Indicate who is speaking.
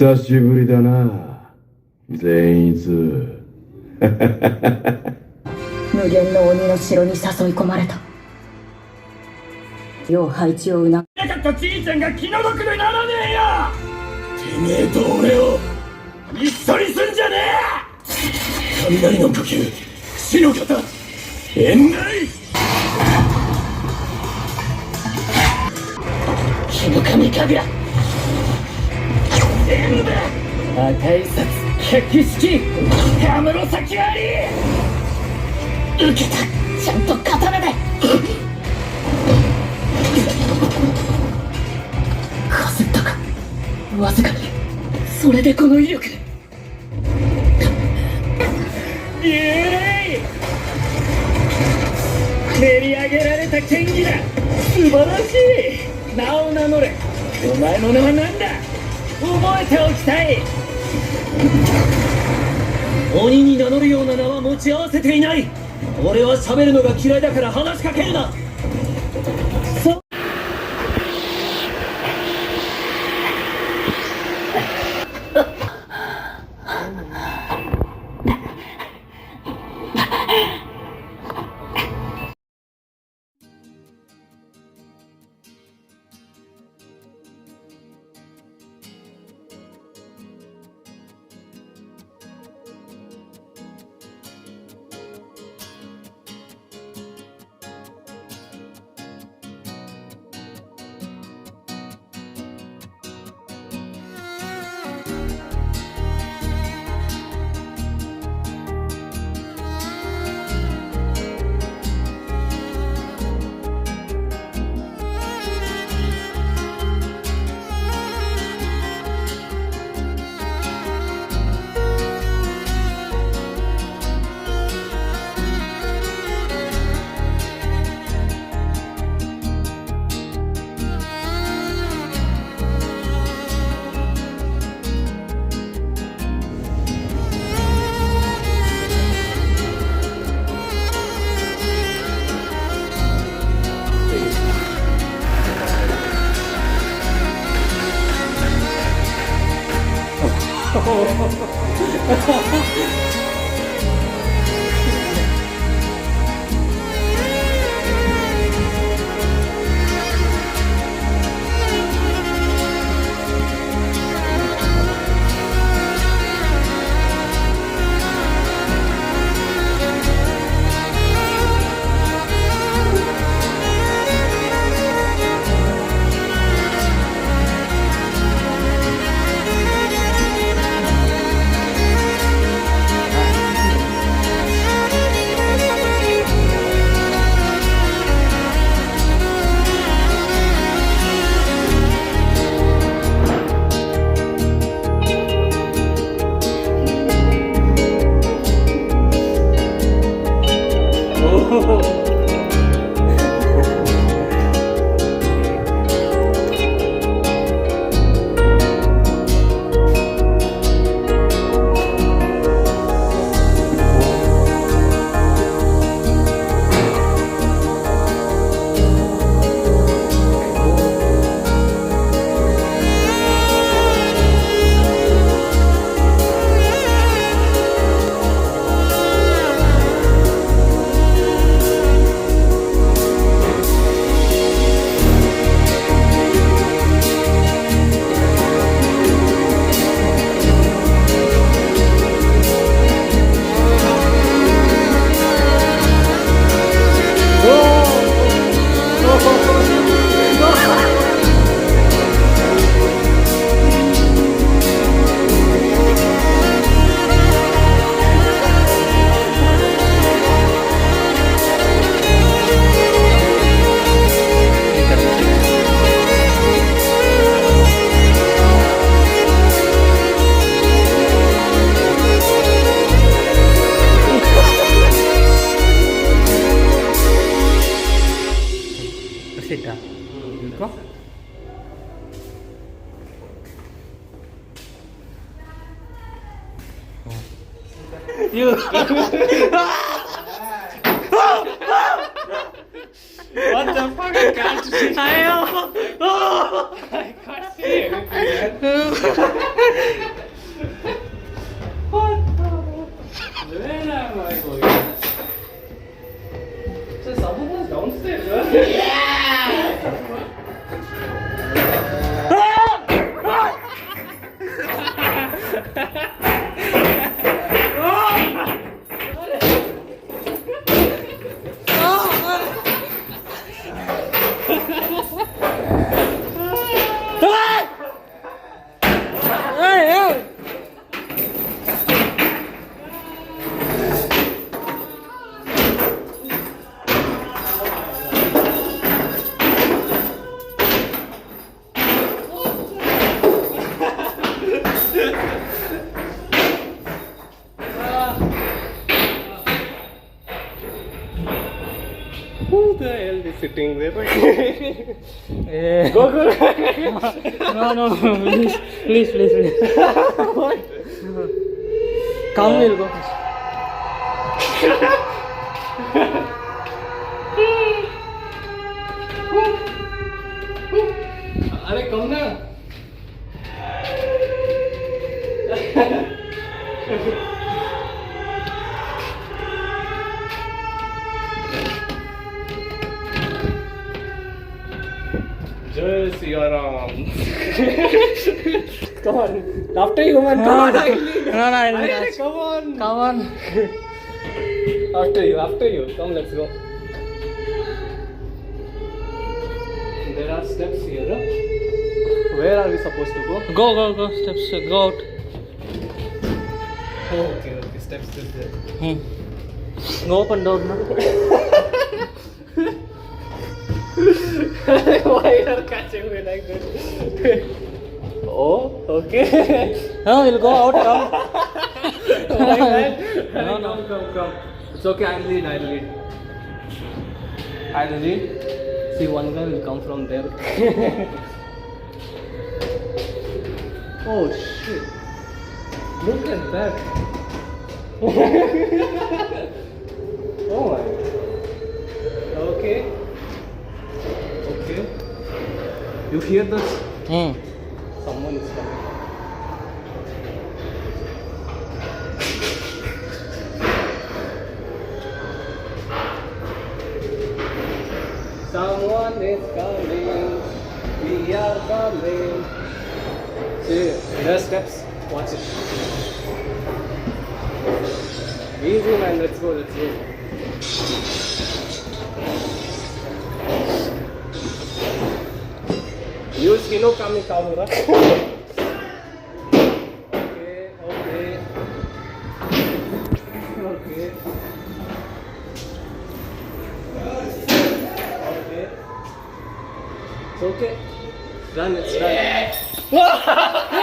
Speaker 1: 久しぶりだな、善逸。
Speaker 2: 無限の鬼の城に誘い込まれた。要配置をなかったじいちゃんが気の毒でならねえよ。
Speaker 3: てめえと俺を一緒にすんじゃねえ。雷の呼吸、死の型、縁内。火の神神楽、全部赤い札、百式、カムロ先割り。受けた、ちゃんと刀で。かすったか、わずかに。それでこの威力。幽霊、練り上げられた剣技だ。素晴らしい。名を名乗れ。お前の名は何だ。覚えておきたい。鬼に名乗るような名は持ち合わせていない。俺は喋るのが嫌いだから話しかけるな。
Speaker 4: What the fuck? I can't see. Who the hell is sitting there?
Speaker 5: Eh.
Speaker 4: Go, go.
Speaker 5: No, please.
Speaker 4: What?
Speaker 5: Come, we'll go.
Speaker 4: अरे कम ना जय Siya Ram come on after you man come on
Speaker 5: No, I'll
Speaker 4: Arey,
Speaker 5: catch.
Speaker 4: come on
Speaker 5: Come on.
Speaker 4: after you come let's go there are steps here huh? Where are we supposed to go
Speaker 5: Go. Steps. Go out.
Speaker 4: oh, okay steps is there
Speaker 5: Go open door, no?
Speaker 4: why you are catching me like this oh okay
Speaker 5: No, we'll go out. Come.
Speaker 4: why man
Speaker 5: No.
Speaker 4: come it's okay I'll lead see one guy will come from there oh shit look at that oh my okay you hear this someone is coming someone is coming we are coming see there are steps watch it easy man let's go use Hino Kami Kamura okay it's okay done it's done